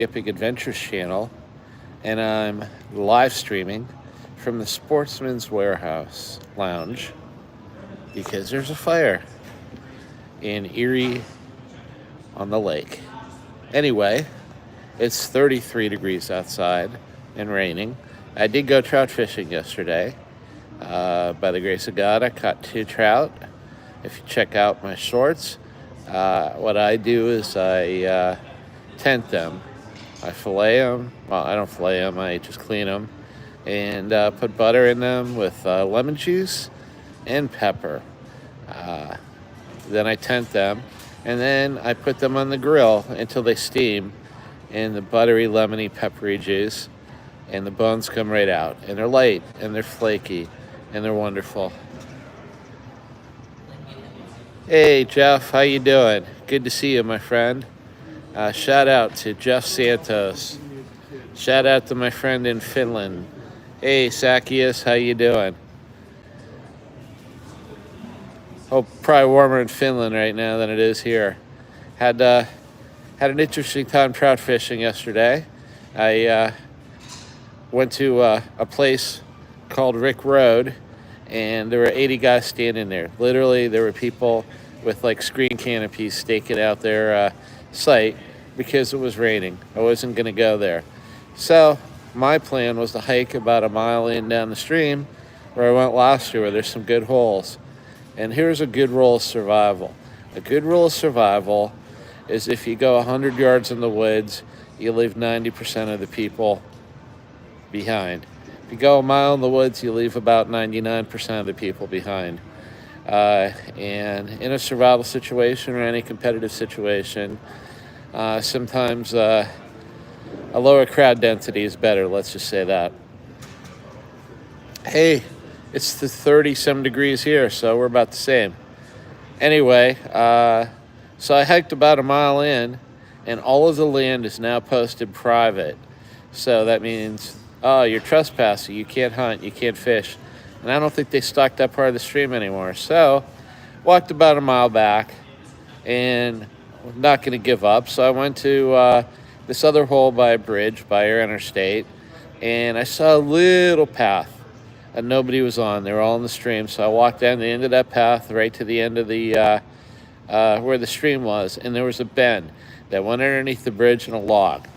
Epic Adventures channel, and I'm live streaming from the Sportsman's Warehouse Lounge because there's a fire in Erie on the lake. Anyway, it's 33 degrees outside and raining. I did go trout fishing yesterday. By the grace of God, I caught 2 trout. If you check out my shorts, what I do is I tent them. I fillet them. Well, I don't fillet them. I just clean them and put butter in them with lemon juice and pepper. Then I tent them, and then I put them on the grill until they steam in the buttery, lemony, peppery juice, and the bones come right out. And they're light, and they're flaky, and they're wonderful. Hey, Jeff, how you doing? Good to see you, my friend. Shout out to Jeff Santos. Shout out to my friend in Finland. Hey, Zacchaeus, how you doing? Oh, probably warmer in Finland right now than it is here. Had an interesting time trout fishing yesterday. I went to a place called Rick Road, and there were 80 guys standing there. Literally, there were people with like screen canopies staking out their site because it was raining. I wasn't going to go there. So my plan was to hike about a mile in down the stream where I went last year, where there's some good holes. And here's a good rule of survival. A good rule of survival is if you go 100 yards in the woods, you leave 90% of the people behind. If you go a mile in the woods, you leave about 99% of the people behind. And in a survival situation or any competitive situation, sometimes a lower crowd density is better, let's just say that. Hey, it's the 30-some degrees here, so we're about the same. Anyway, so I hiked about a mile in, and all of the land is now posted private. So that means, oh, you're trespassing, you can't hunt, you can't fish. And I don't think they stocked that part of the stream anymore. So, walked about a mile back, and I'm not going to give up. So I went to this other hole by a bridge, by our interstate, and I saw a little path that nobody was on. They were all in the stream. So I walked down the end of that path right to the end of the where the stream was, and there was a bend that went underneath the bridge in a log.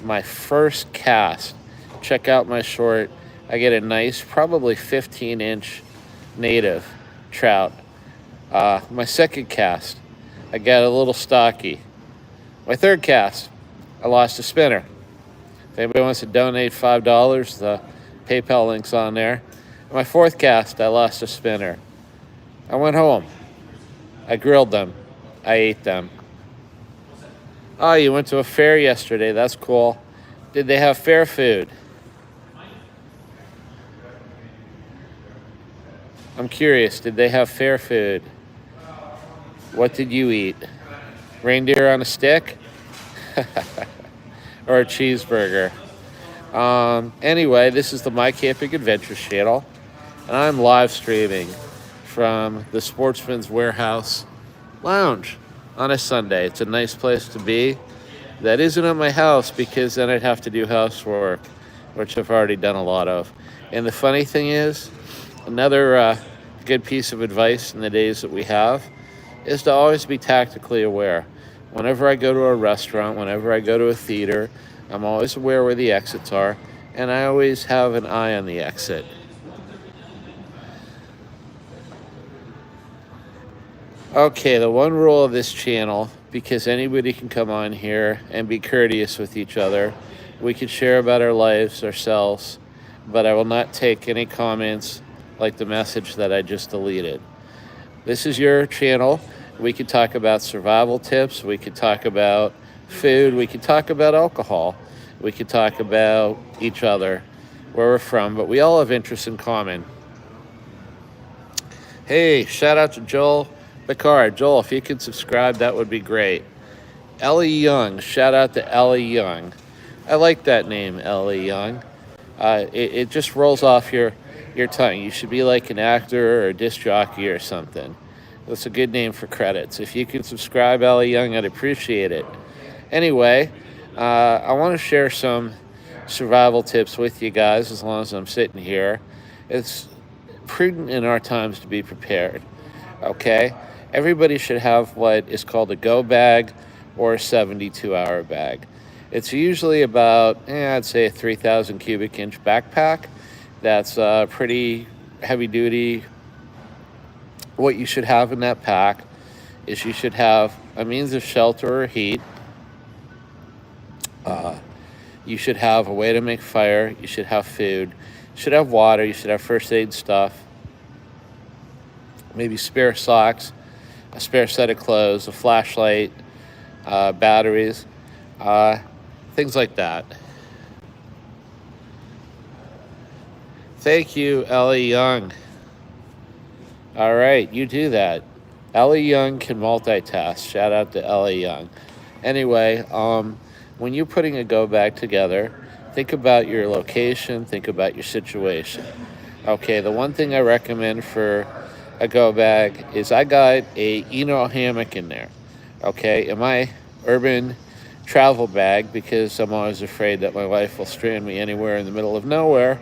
My first cast, check out my short, I get a nice, probably 15-inch native trout. My second cast, I got a little stocky. My third cast, I lost a spinner. If anybody wants to donate $5, the PayPal link's on there. My fourth cast, I lost a spinner. I went home. I grilled them. I ate them. Oh, you went to a fair yesterday. That's cool. Did they have fair food? I'm curious, did they have fair food? What did you eat? Reindeer on a stick? Or a cheeseburger? Anyway, this is the My Camping Adventures channel, and I'm live streaming from the Sportsman's Warehouse Lounge on a Sunday. It's a nice place to be. That isn't at my house because then I'd have to do housework, which I've already done a lot of. And the funny thing is, another good piece of advice in the days that we have is to always be tactically aware. Whenever I go to a restaurant, whenever I go to a theater, I'm always aware where the exits are, and I always have an eye on the exit. Okay, the one rule of this channel, because anybody can come on here and be courteous with each other, we can share about our lives ourselves, but I will not take any comments like the message that I just deleted. This is your channel. We could talk about survival tips. We could talk about food. We could talk about alcohol. We could talk about each other, where we're from, but we all have interests in common. Hey, shout out to Joel Picard. Joel, if you could subscribe, that would be great. Ellie Young, shout out to Ellie Young. I like that name, Ellie Young. It just rolls off your tongue. You should be like an actor or a disc jockey or something. That's a good name for credits. If you could subscribe, Ellie Young, I'd appreciate it. Anyway, I want to share some survival tips with you guys as long as I'm sitting here. It's prudent in our times to be prepared, okay? Everybody should have what is called a go bag or a 72-hour bag. It's usually about, I'd say a 3,000 cubic inch backpack. That's pretty heavy duty. What you should have in that pack is you should have a means of shelter or heat. You should have a way to make fire. You should have food. You should have water. You should have first aid stuff. Maybe spare socks, a spare set of clothes, a flashlight, batteries, things like that. Thank you, Ellie Young. All right, you do that. Ellie Young can multitask. Shout out to Ellie Young. Anyway, when you're putting a go bag together, think about your location, think about your situation. Okay, the one thing I recommend for a go bag is I got a hammock in there. Okay, in my urban travel bag, because I'm always afraid that my wife will strand me anywhere in the middle of nowhere,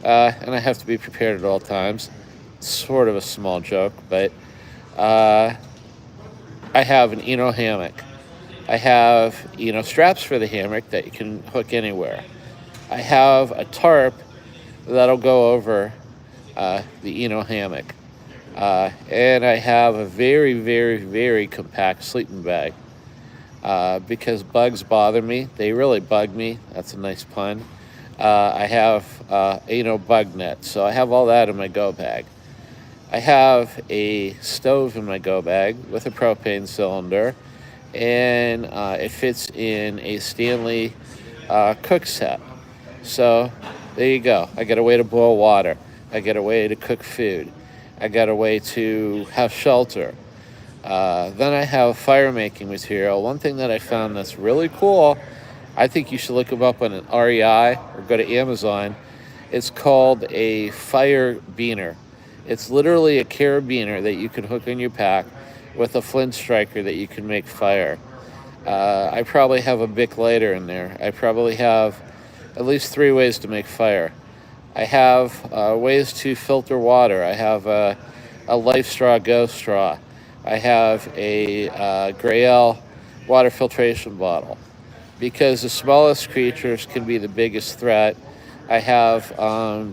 and I have to be prepared at all times. It's sort of a small joke, but I have an hammock. I have, straps for the hammock that you can hook anywhere. I have a tarp that'll go over the hammock. And I have a very, very, very compact sleeping bag because bugs bother me. They really bug me. That's a nice pun. I have, bug net. So I have all that in my go bag. I have a stove in my go bag with a propane cylinder. And it fits in a Stanley cook set. So there you go. I got a way to boil water. I got a way to cook food. I got a way to have shelter. Then I have fire making material. One thing that I found that's really cool, I think you should look them up on an REI or go to Amazon. It's called a fire beaner. It's literally a carabiner that you can hook on your pack with a flint striker that you can make fire. I probably have a Bic lighter in there. I probably have at least 3 ways to make fire. I have ways to filter water. I have a Life Straw Go straw. I have a Grail water filtration bottle. Because the smallest creatures can be the biggest threat, I have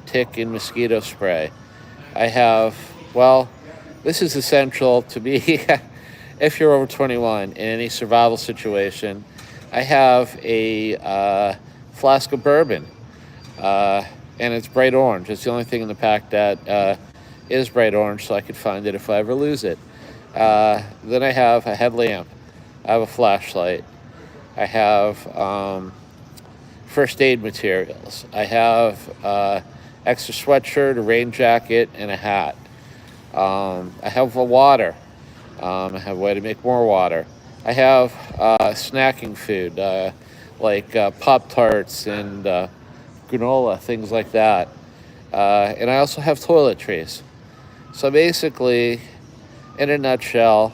tick and mosquito spray. I have, this is essential to be if you're over 21 in any survival situation. I have a flask of bourbon, and it's bright orange. It's the only thing in the pack that is bright orange, so I could find it if I ever lose it. Then I have a headlamp. I have a flashlight. I have first aid materials. I have extra sweatshirt, a rain jacket, and a hat. I have water. I have a way to make more water. I have snacking food, like Pop-Tarts and granola, things like that. And I also have toiletries. So basically, in a nutshell,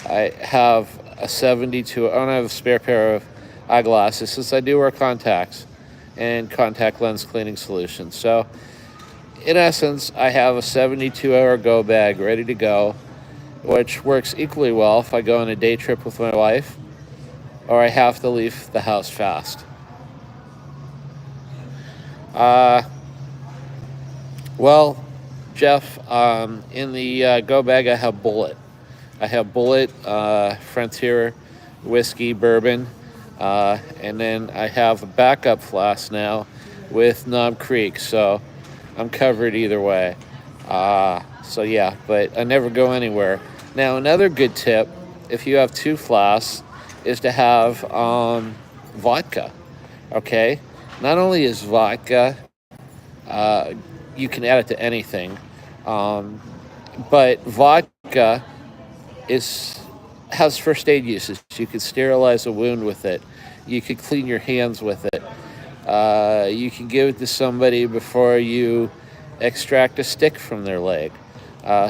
I have a 72, I don't have a spare pair of eyeglasses since I do wear contacts and contact lens cleaning solutions. So in essence, I have a 72-hour go bag ready to go, which works equally well if I go on a day trip with my wife or I have to leave the house fast. Jeff, in the go bag, I have Bullet. I have Bullet, Frontier, whiskey, bourbon, and then I have a backup flask now with Knob Creek, so I'm covered either way. So yeah, but I never go anywhere. Now, another good tip, if you have 2 flasks, is to have vodka, okay? Not only is vodka, you can add it to anything, but vodka has first aid uses. You could sterilize a wound with it. You could clean your hands with it. You can give it to somebody before you extract a stick from their leg.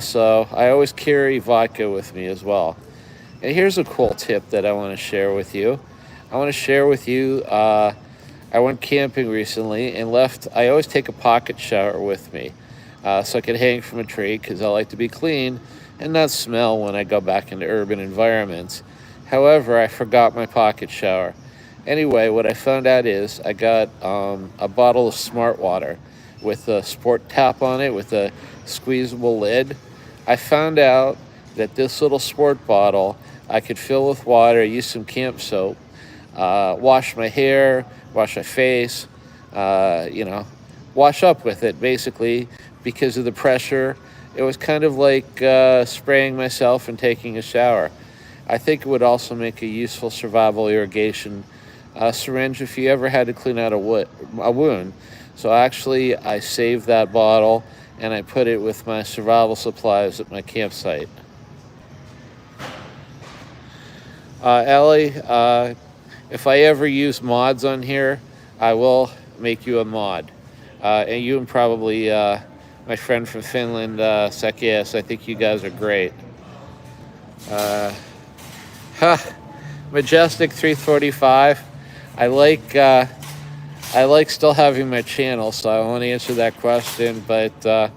So I always carry vodka with me as well. And here's a cool tip that I want to share with you. I want to share with you. I went camping recently and left. I always take a pocket shower with me, so I can hang from a tree because I like to be clean and not smell when I go back into urban environments. However, I forgot my pocket shower. Anyway, what I found out is I got a bottle of Smart Water with a sport tap on it with a squeezable lid. I found out that this little sport bottle I could fill with water, use some camp soap, wash my hair, wash my face, wash up with it basically because of the pressure. It was kind of like spraying myself and taking a shower. I think it would also make a useful survival irrigation syringe if you ever had to clean out a wound. So actually, I saved that bottle and I put it with my survival supplies at my campsite. Ellie, if I ever use mods on here, I will make you a mod. And you and probably my friend from Finland, Sekias, I think you guys are great. Majestic 345. I like still having my channel, so I won't answer that question, but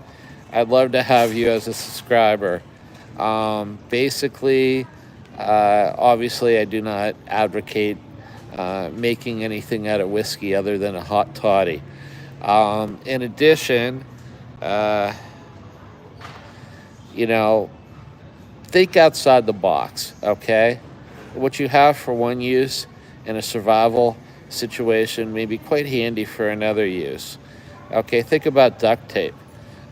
I'd love to have you as a subscriber. Obviously, I do not advocate making anything out of whiskey other than a hot toddy. In addition, think outside the box, okay? What you have for one use in a survival situation may be quite handy for another use. Okay, think about duct tape,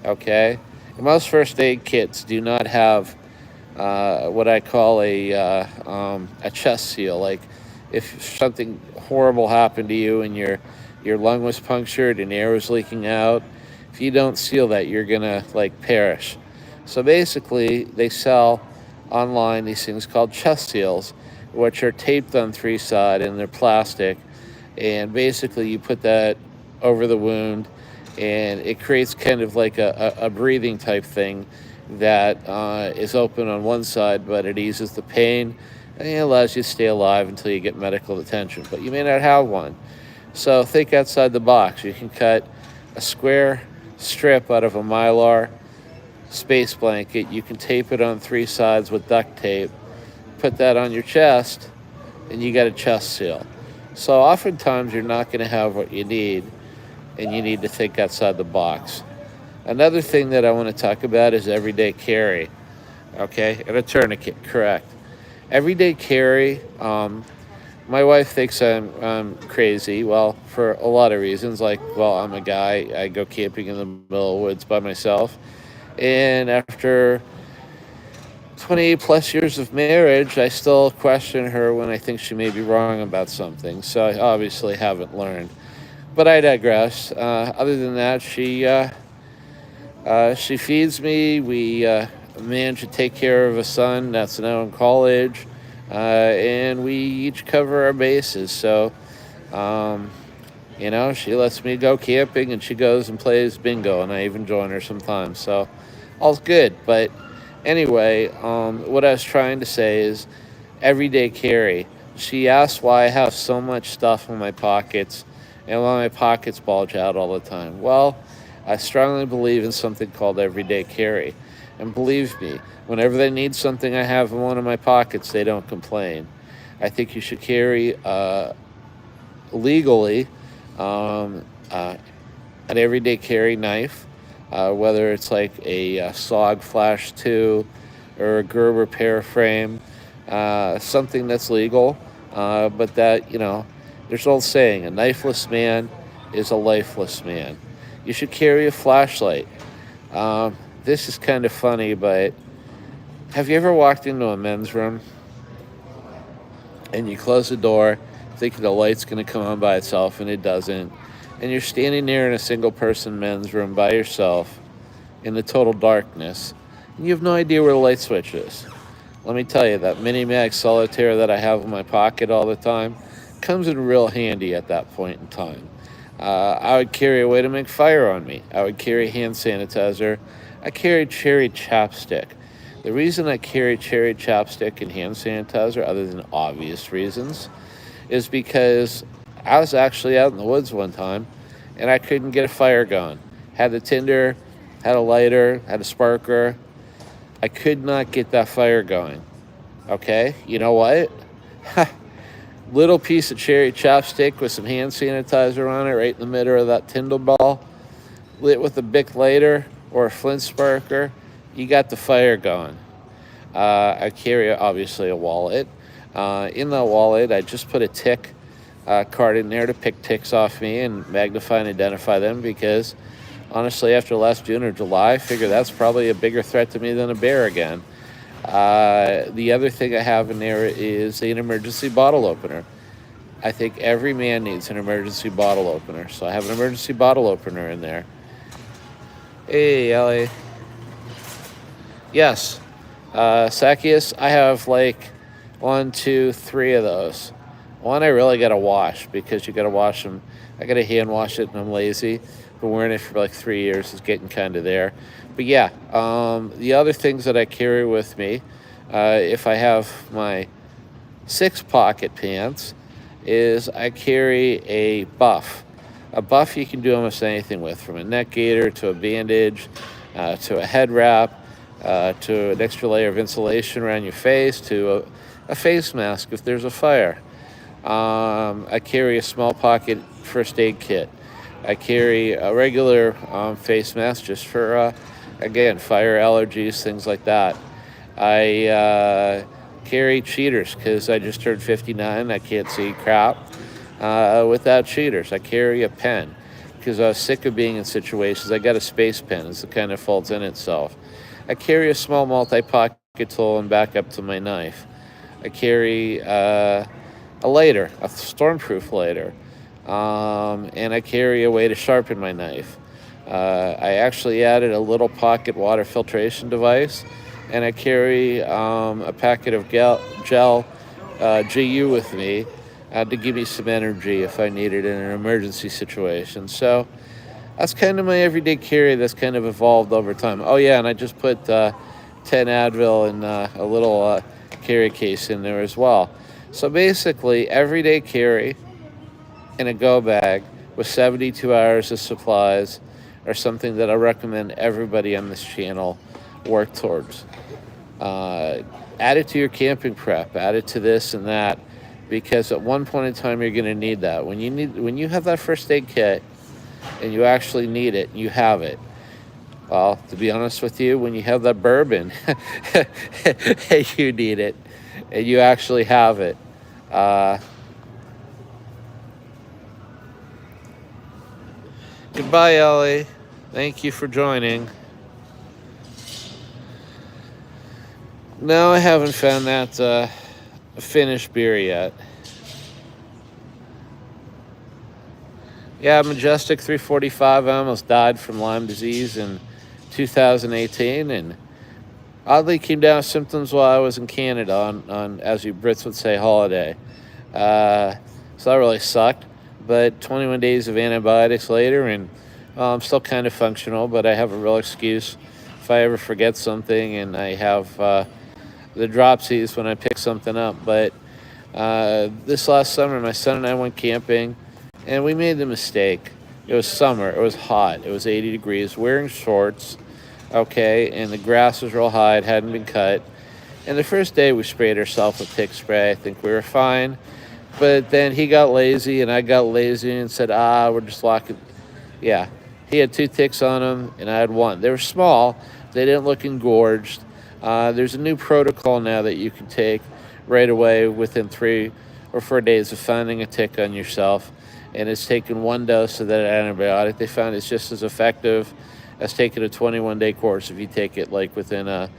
okay? Most first aid kits do not have what I call a chest seal. Like if something horrible happened to you and your lung was punctured and air was leaking out, if you don't seal that, you're gonna perish. So basically, they sell online these things called chest seals, which are taped on three sides and they're plastic. And basically, you put that over the wound, and it creates kind of like a breathing type thing that is open on one side, but it eases the pain and it allows you to stay alive until you get medical attention. But you may not have one. So think outside the box. You can cut a square strip out of a Mylar space blanket. You can tape it on three sides with duct tape, put that on your chest, and you got a chest seal. So oftentimes you're not going to have what you need, and you need to think outside the box. Another thing that I want to talk about is everyday carry. Okay, and a tourniquet, correct. Everyday carry. My wife thinks I'm crazy. Well, for a lot of reasons. I'm a guy. I go camping in the middle of the woods by myself. And after 28 plus years of marriage, I still question her when I think she may be wrong about something. So I obviously haven't learned. But I digress. Other than that, she feeds me. We manage to take care of a son that's now in college. And we each cover our bases. So, she lets me go camping and she goes and plays bingo, and I even join her sometimes. So, all's good. But anyway, what I was trying to say is everyday carry. She asked why I have so much stuff in my pockets and why my pockets bulge out all the time. Well, I strongly believe in something called everyday carry. And believe me, whenever they need something I have in one of my pockets, they don't complain. I think you should carry legally an everyday carry knife, whether it's like a SOG Flash 2 or a Gerber pear frame, something that's legal, but that, there's an old saying, a knifeless man is a lifeless man. You should carry a flashlight. This is kind of funny, but have you ever walked into a men's room and you close the door thinking the light's going to come on by itself and it doesn't, and you're standing there in a single person men's room by yourself in the total darkness and you have no idea where the light switch is? Let me tell you, that mini mag solitaire that I have in my pocket all the time comes in real handy at that point in time. I would carry a way to make fire on me. I would carry hand sanitizer. I carry cherry chapstick. The reason I carry cherry chapstick and hand sanitizer, other than obvious reasons, is because I was actually out in the woods one time and I couldn't get a fire going. Had the tinder, had a lighter, had a sparker. I could not get that fire going. Okay, you know what? Little piece of cherry chopstick with some hand sanitizer on it right in the middle of that tinder ball, lit with a Bic lighter or a Flint sparker, you got the fire going. I carry, obviously, a wallet. In that wallet, I just put a tick card in there to pick ticks off me and magnify and identify them because, honestly, after last June or July, I figure that's probably a bigger threat to me than a bear again. The other thing I have in there is an emergency bottle opener. I think every man needs an emergency bottle opener, so I have an emergency bottle opener in there. Hey, Ellie. Yes. Zacchaeus, I have like 1, 2, 3 of those. One I really got to wash because you got to wash them. I got to hand wash it and I'm lazy. Been wearing it for like 3 years. It's getting kind of there. But yeah, the other things that I carry with me, if I have my 6-pocket pants, is I carry a buff. A buff you can do almost anything with, from a neck gaiter to a bandage, to a head wrap, to an extra layer of insulation around your face, to a face mask if there's a fire. I carry a small pocket first aid kit. I carry a regular face mask just for, again, fire allergies, things like that. I carry cheaters because I just turned 59. I can't see crap without cheaters. I carry a pen because I was sick of being in situations. I got a space pen. It's the kind that folds in itself. I carry a small multi-pocket tool and back up to my knife. I carry a lighter, a stormproof lighter, and I carry a way to sharpen my knife. I actually added a little pocket water filtration device, and I carry a packet of gel GU with me to give me some energy if I need it in an emergency situation. So that's kind of my everyday carry that's kind of evolved over time. Oh yeah, and I just put 10 Advil and a little carry case in there as well. So basically, everyday carry in a go bag with 72 hours of supplies are something that I recommend everybody on this channel work towards. Add it to your camping prep, add it to this and that, because at one point in time you're going to need that. When you have that first aid kit and you actually need it, you have it. Well, to be honest with you, when you have that bourbon, you need it, and you actually have it. Goodbye, Ellie. Thank you for joining. No, I haven't found that finished beer yet. Yeah, Majestic 345. I almost died from Lyme disease in 2018, and oddly came down with symptoms while I was in Canada on as you Brits would say, holiday. So that really sucked. But 21 days of antibiotics later, and I'm still kind of functional, but I have a real excuse if I ever forget something, and I have the dropsies when I pick something up. But this last summer, my son and I went camping, and we made the mistake. It was summer. It was hot. It was 80 degrees. Wearing shorts, okay, and the grass was real high. It hadn't been cut. And the first day, we sprayed ourselves with tick spray. I think we were fine. But then he got lazy, and I got lazy and said, we're just locking. Yeah, he had 2 ticks on him, and I had 1. They were small. They didn't look engorged. There's a new protocol now that you can take right away within 3 or 4 days of finding a tick on yourself, and it's taking 1 dose of that antibiotic. They found it's just as effective as taking a 21-day course if you take it like within a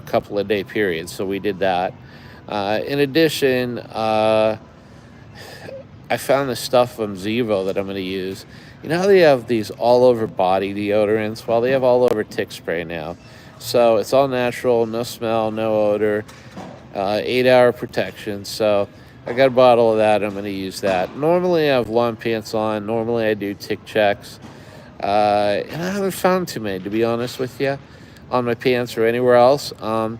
couple of day period. So we did that. In addition, I found this stuff from Zevo that I'm going to use. You know how they have these all-over body deodorants? Well, they have all-over tick spray now. So it's all natural, no smell, no odor, 8-hour protection. So I got a bottle of that. I'm going to use that. Normally I have lawn pants on. Normally I do tick checks. And I haven't found too many, to be honest with you, on my pants or anywhere else. But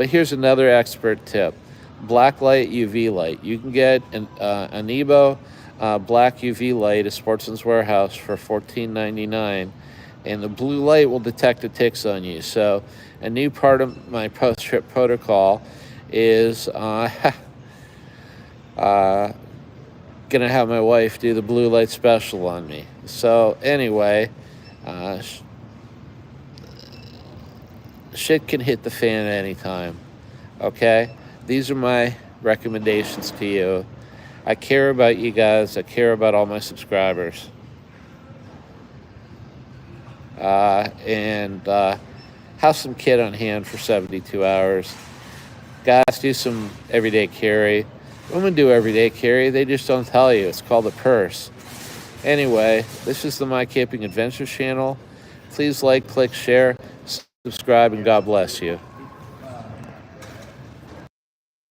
here's another expert tip. black light, UV light. You can get an Nebo black UV light at Sportsman's Warehouse for $14.99, and the blue light will detect the ticks on you. So a new part of my post-trip protocol is gonna have my wife do the blue light special on me. So anyway, shit can hit the fan at any time. Okay, these are my recommendations to you. I care about you guys. I care about all my subscribers. And have some kit on hand for 72 hours. Guys, do some everyday carry. Women do everyday carry. They just don't tell you. It's called a purse. Anyway, this is the My Camping Adventures channel. Please like, click, share, subscribe, and God bless you.